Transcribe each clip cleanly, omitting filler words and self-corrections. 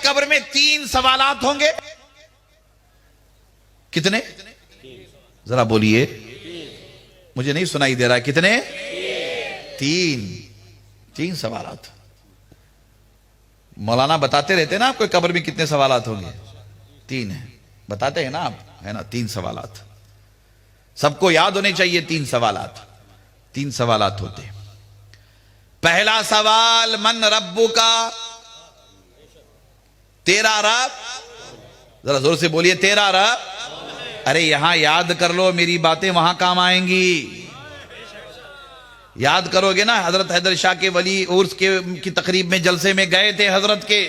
قبر میں 3 سوالات ہوں گے. کتنے؟ ذرا بولیے, مجھے نہیں سنائی دے رہا. کتنے؟ 3 سوالات. مولانا بتاتے رہتے نا آپ کو قبر میں کتنے سوالات ہوں گے. 3 ہیں, بتاتے ہیں نا آپ, ہے نا. 3 سوالات سب کو یاد ہونے چاہیے. 3 سوالات 3 سوالات ہوتے. پہلا سوال, من ربک, تیرا رب. ذرا زور سے بولیے, تیرا رب. ارے یہاں یاد کر لو, میری باتیں وہاں کام آئیں گی. یاد کرو گے نا, حضرت حیدر شاہ کے ولی عرس کی تقریب میں, جلسے میں گئے تھے حضرت کے,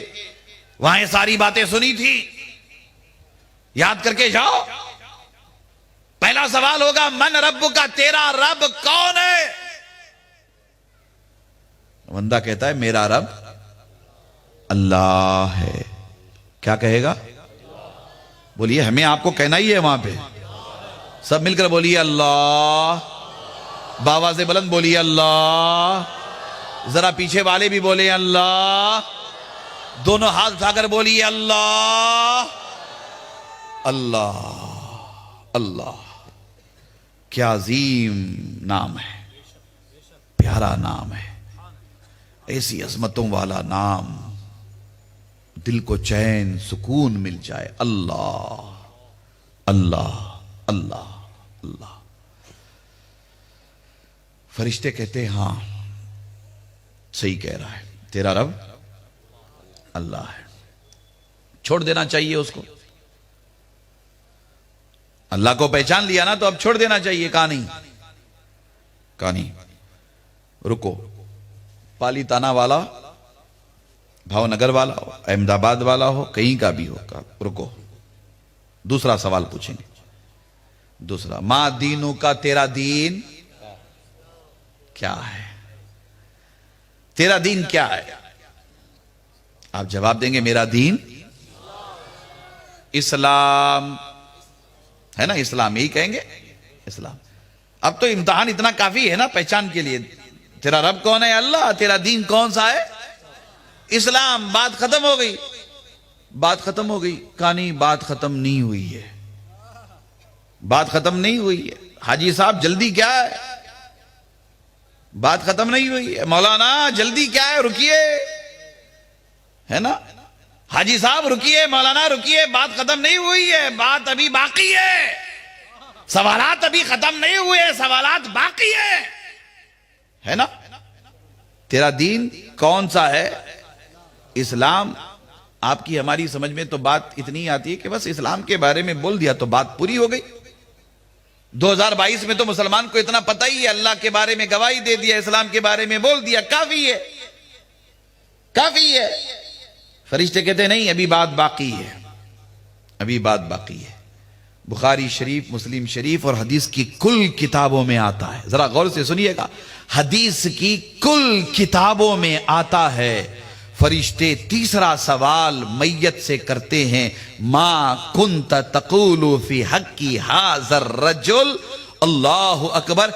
وہاں یہ ساری باتیں سنی تھی. یاد کر کے جاؤ. پہلا سوال ہوگا, من ربک, تیرا رب کون ہے؟ بندہ کہتا ہے میرا رب اللہ ہے. کیا کہے گا؟ بولیے, ہمیں آپ کو کہنا ہی ہے وہاں پہ. سب مل کر بولیے اللہ. بابا سے بلند بولیے اللہ. ذرا پیچھے والے بھی بولے اللہ. دونوں ہاتھ اٹھا کر بولیے اللہ اللہ اللہ. کیا عظیم نام ہے, پیارا نام ہے, ایسی عظمتوں والا نام, دل کو چین سکون مل جائے. اللہ اللہ اللہ اللہ. فرشتے کہتے ہیں ہاں صحیح کہہ رہا ہے, تیرا رب اللہ ہے. چھوڑ دینا چاہیے اس کو. اللہ کو پہچان لیا نا تو اب چھوڑ دینا چاہیے. کہاں نہیں. رکو, پالی تانا والا, بھاؤ نگر والا ہو, احمد آباد والا ہو, کہیں کا بھی ہو, رکو. دوسرا سوال پوچھیں گے. دوسرا, ما دینو کا, تیرا دین کیا ہے؟ تیرا دین کیا ہے؟ آپ جواب دیں گے میرا دین اسلام ہے نا. اسلام یہی کہیں گے, اسلام. اب تو امتحان اتنا کافی ہے نا پہچان کے لیے. تیرا رب کون ہے؟ اللہ. تیرا دین کون سا ہے؟ اسلام. بات ختم ہو گئی. بات ختم ہو گئی. کہانی بات ختم نہیں ہوئی ہے. بات ختم نہیں ہوئی ہے. حاجی صاحب جلدی کیا ہے؟ بات ختم نہیں ہوئی ہے. مولانا جلدی کیا ہے؟ رکیے, ہے نا. حاجی صاحب رکیے, مولانا رکیے, بات ختم نہیں ہوئی ہے, بات ابھی باقی ہے. سوالات ابھی ختم نہیں ہوئے, سوالات باقی ہے نا. تیرا دین کون سا ہے؟ اسلام. آپ کی ہماری سمجھ میں تو بات اتنی آتی ہے کہ بس اسلام کے بارے میں بول دیا تو بات پوری ہو گئی. 2022 میں تو مسلمان کو اتنا پتہ ہی ہے, اللہ کے بارے میں گواہی دے دیا, اسلام کے بارے میں بول دیا, کافی ہے, کافی ہے. فرشتے کہتے ہیں نہیں, ابھی بات باقی ہے, ابھی بات باقی ہے. بخاری شریف, مسلم شریف اور حدیث کی کل کتابوں میں آتا ہے. ذرا غور سے سنیے گا, حدیث کی کل کتابوں میں آتا ہے. فرشتے تیسرا سوال میت سے کرتے ہیں, ما کنت تقول فی حقی ھذا الرجل. اللہ اکبر.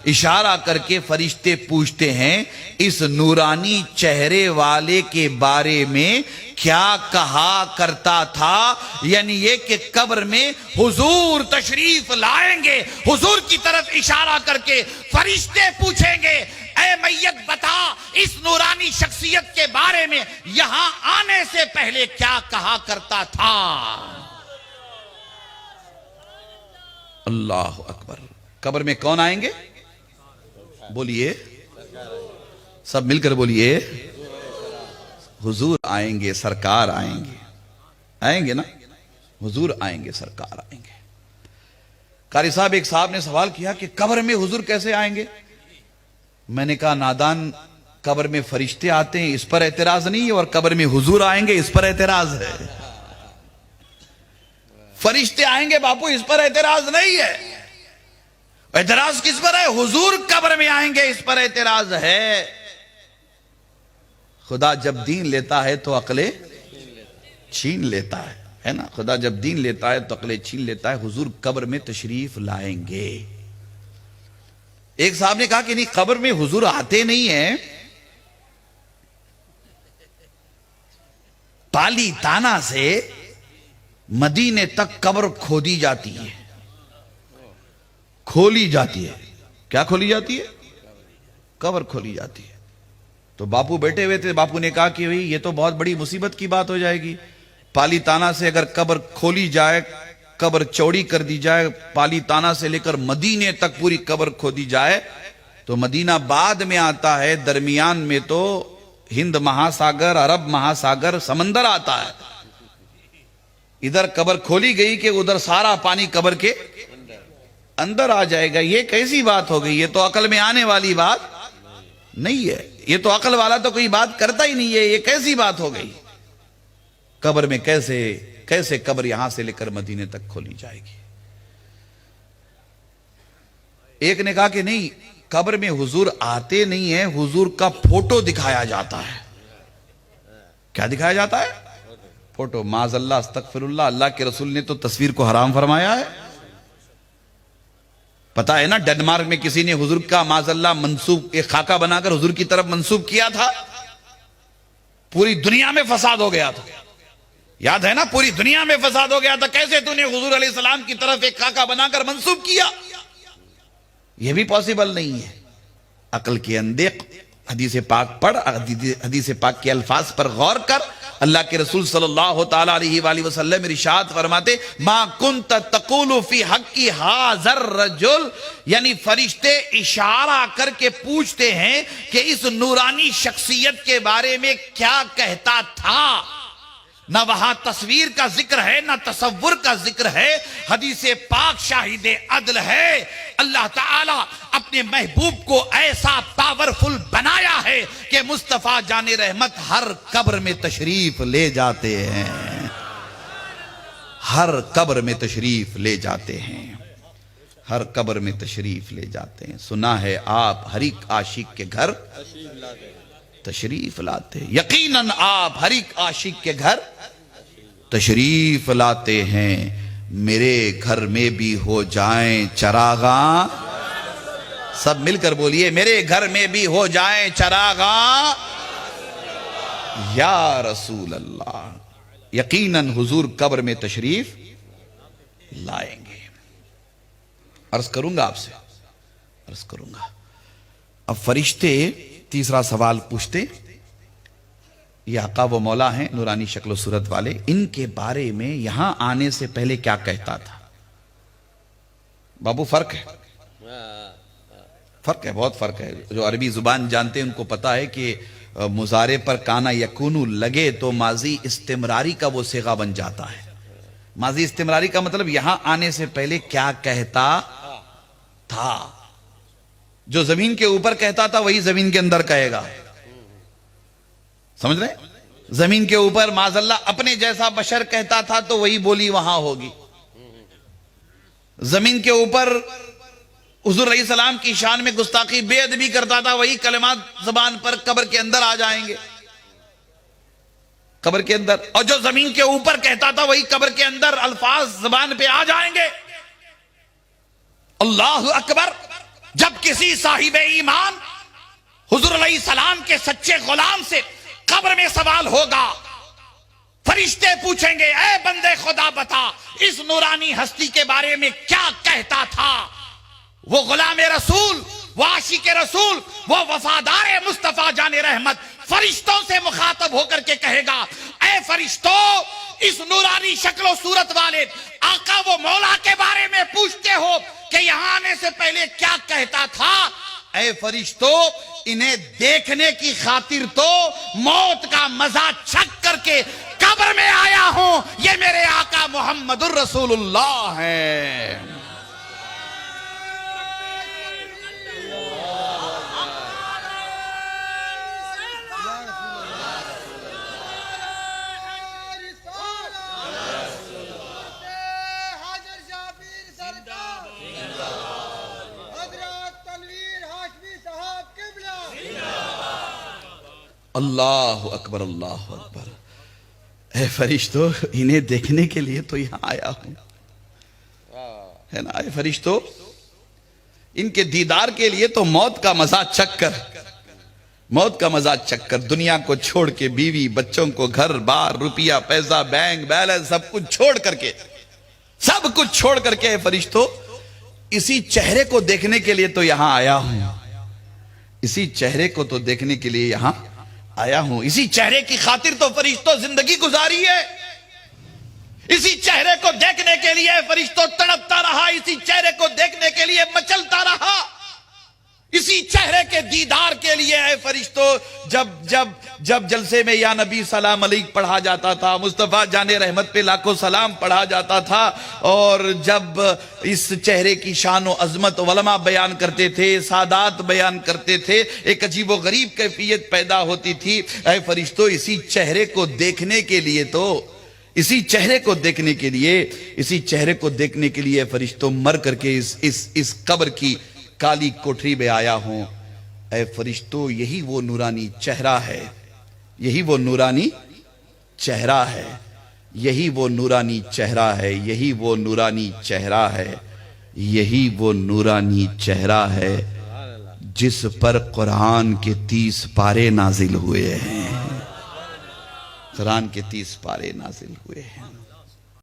اشارہ کر کے فرشتے پوچھتے ہیں اس نورانی چہرے والے کے بارے میں کیا کہا کرتا تھا. یعنی یہ کہ قبر میں حضور تشریف لائیں گے, حضور کی طرف اشارہ کر کے فرشتے پوچھیں گے, اے میت بتا اس نورانی شخصیت کے بارے میں یہاں آنے سے پہلے کیا کہا کرتا تھا. اللہ اکبر. قبر میں کون آئیں گے؟ بولیے, سب مل کر بولیے, حضور آئیں گے, سرکار آئیں گے. آئیں گے نا, حضور آئیں گے, سرکار آئیں گے. قاری صاحب, ایک صاحب نے سوال کیا کہ قبر میں حضور کیسے آئیں گے؟ میں نے کہا نادان, قبر میں فرشتے آتے ہیں اس پر اعتراض نہیں ہے, اور قبر میں حضور آئیں گے اس پر اعتراض ہے. فرشتے آئیں گے باپو, اس پر اعتراض نہیں ہے. اعتراض کس پر ہے؟ حضور قبر میں آئیں گے اس پر اعتراض ہے. خدا جب دین لیتا ہے تو عقلیں چھین لیتا ہے نا. خدا جب دین لیتا ہے تو عقلیں چھین لیتا ہے. حضور قبر میں تشریف لائیں گے. ایک صاحب نے کہا کہ نہیں, قبر میں حضور آتے نہیں ہیں. پالی تانا سے مدینے تک قبر کھودی جاتی ہے، کھولی جاتی ہے. کیا کھولی جاتی ہے؟ قبر کھولی جاتی ہے. تو باپو بیٹھے ہوئے تھے، باپو نے کہا کہ یہ تو بہت بڑی مصیبت کی بات ہو جائے گی. پالی تانا سے اگر قبر کھولی جائے، قبر چوڑی کر دی جائے، پالی تانا سے لے کر مدینے تک پوری قبر کھودی جائے، تو مدینہ بعد میں آتا ہے، درمیان میں تو ہند مہاساگر، عرب مہاساگر، سمندر آتا ہے. ادھر قبر کھولی گئی کہ ادھر سارا پانی قبر کے اندر آ جائے گا. یہ کیسی بات ہو گئی؟ یہ تو عقل میں آنے والی بات نہیں ہے. یہ تو عقل والا تو کوئی بات کرتا ہی نہیں ہے. یہ کیسی بات ہو گئی؟ قبر میں کیسے قبر یہاں سے لے کر مدینے تک کھولی جائے گی؟ ایک نے کہا کہ نہیں، قبر میں حضور آتے نہیں ہیں، حضور کا فوٹو دکھایا جاتا ہے. کیا دکھایا جاتا ہے؟ فوٹو. معاذ اللہ، استغفر اللہ. اللہ کے رسول نے تو تصویر کو حرام فرمایا ہے. پتا ہے نا، ڈنمارک میں کسی نے حضور کا معاذ اللہ منسوب، ایک خاکہ بنا کر حضور کی طرف منسوب کیا تھا. پوری دنیا میں فساد ہو گیا تھا. یاد ہے نا، پوری دنیا میں فساد ہو گیا تھا. کیسے تو نے حضور علیہ السلام کی طرف ایک خاکہ بنا کر منسوب کیا؟ یہ بھی پاسبل نہیں ہے. عقل کے اندے حدیث پاک پڑھ، حدیث پاک کے الفاظ پر غور کر. اللہ کے رسول صلی اللہ تعالی علیہ وآلہ وسلم ارشاد فرماتے، ما کنت تقول فی حق ھذا الرجل، یعنی فرشتے اشارہ کر کے پوچھتے ہیں کہ اس نورانی شخصیت کے بارے میں کیا کہتا تھا. نہ وہاں تصویر کا ذکر ہے، نہ تصور کا ذکر ہے. حدیث پاک شاہد عدل ہے. اللہ تعالی اپنے محبوب کو ایسا پاورفل بنایا ہے کہ مصطفیٰ جان رحمت ہر قبر میں تشریف لے جاتے ہیں. ہر قبر میں تشریف لے جاتے ہیں. ہر قبر میں تشریف لے جاتے ہیں. سنا ہے آپ ہر ایک عاشق کے گھر تشریف لاتے. یقیناً آپ ہر ایک عاشق کے گھر تشریف لاتے ہیں. میرے گھر میں بھی ہو جائیں چراغاں. سب مل کر بولیے، میرے گھر میں بھی ہو جائیں چراغاں یا رسول اللہ. یقیناً حضور قبر میں تشریف لائیں گے. عرض کروں گا آپ سے، عرض کروں گا. اب فرشتے تیسرا سوال پوچھتے، یہ آقا و مولا ہیں نورانی شکل و صورت والے، ان کے بارے میں یہاں آنے سے پہلے کیا کہتا تھا؟ بابو فرق ہے، فرق ہے، بہت فرق ہے. جو عربی زبان جانتے ہیں ان کو پتا ہے کہ مضارع پر کانا یکونو لگے تو ماضی استمراری کا وہ صیغہ بن جاتا ہے. ماضی استمراری کا مطلب یہاں آنے سے پہلے کیا کہتا تھا. جو زمین کے اوپر کہتا تھا وہی زمین کے اندر کہے گا. سمجھ رہے؟ زمین کے اوپر معاذ اللہ اپنے جیسا بشر کہتا تھا تو وہی بولی وہاں ہوگی. زمین کے اوپر حضور علیہ السلام کی شان میں گستاخی بے ادبی کرتا تھا وہی کلمات زبان پر قبر کے اندر آ جائیں گے. قبر کے اندر. اور جو زمین کے اوپر کہتا تھا وہی قبر کے اندر الفاظ زبان پہ آ جائیں گے. اللہ اکبر. جب کسی صاحب ایمان حضور علیہ السلام کے سچے غلام سے قبر میں سوال ہوگا، فرشتے پوچھیں گے، اے بندے خدا بتا اس نورانی ہستی کے بارے میں کیا کہتا تھا. وہ غلام رسول، وہ عاشق رسول، وہ وفادار مصطفیٰ جان رحمت فرشتوں سے مخاطب ہو کر کے کہے گا، اے فرشتوں، اس نورانی شکل و صورت والے آقا و مولا کے بارے میں پوچھتے ہو کہ یہاں آنے سے پہلے کیا کہتا تھا. اے فرشتوں، انہیں دیکھنے کی خاطر تو موت کا مزہ چکھ کر کے قبر میں آیا ہوں. یہ میرے آقا محمد الرسول اللہ ہے. اللہ اکبر، اللہ اکبر. اے فرشتوں، انہیں دیکھنے کے لیے تو یہاں آیا ہوں، ہے نا. اے فرشتوں، ان کے دیدار کے لیے تو موت کا مزہ چکھ کر موت کا مزاج چک کر دنیا کو چھوڑ کے بیوی بچوں کو گھر بار روپیہ پیسہ بینک بیلنس سب کچھ چھوڑ کر کے اے فرشتوں اسی چہرے کو دیکھنے کے لیے تو یہاں آیا ہوں، اسی چہرے کو تو دیکھنے کے لیے یہاں آیا ہوں، اسی چہرے کی خاطر تو فرشتوں زندگی گزاری ہے، اسی چہرے کو دیکھنے کے لیے فرشتوں تڑپتا رہا، اسی چہرے کو دیکھنے کے لیے مچلتا رہا، اسی چہرے کے دیدار کے لیے اے فرشتوں جب جلسے میں یا نبی سلام علیک پڑھا جاتا تھا، مصطفیٰ جان رحمت پہ لاکھوں سلام پڑھا جاتا تھا، اور جب اس چہرے کی شان و عظمت علماء بیان کرتے تھے، سادات بیان کرتے تھے، ایک عجیب و غریب کیفیت پیدا ہوتی تھی۔ اے فرشتوں اسی چہرے کو دیکھنے کے لیے تو اسی چہرے کو دیکھنے کے لیے فرشتوں مر کر کے اس قبر کی کالی کوٹری میں آیا ہوں۔ اے فرشتوں یہی وہ نورانی چہرہ ہے، یہی وہ نورانی چہرہ ہے، یہی وہ نورانی چہرہ ہے، یہی وہ نورانی چہرہ ہے، یہی وہ نورانی چہرہ ہے جس پر قرآن کے 30 پارے نازل ہوئے ہیں، قرآن کے 30 پارے نازل ہوئے ہیں۔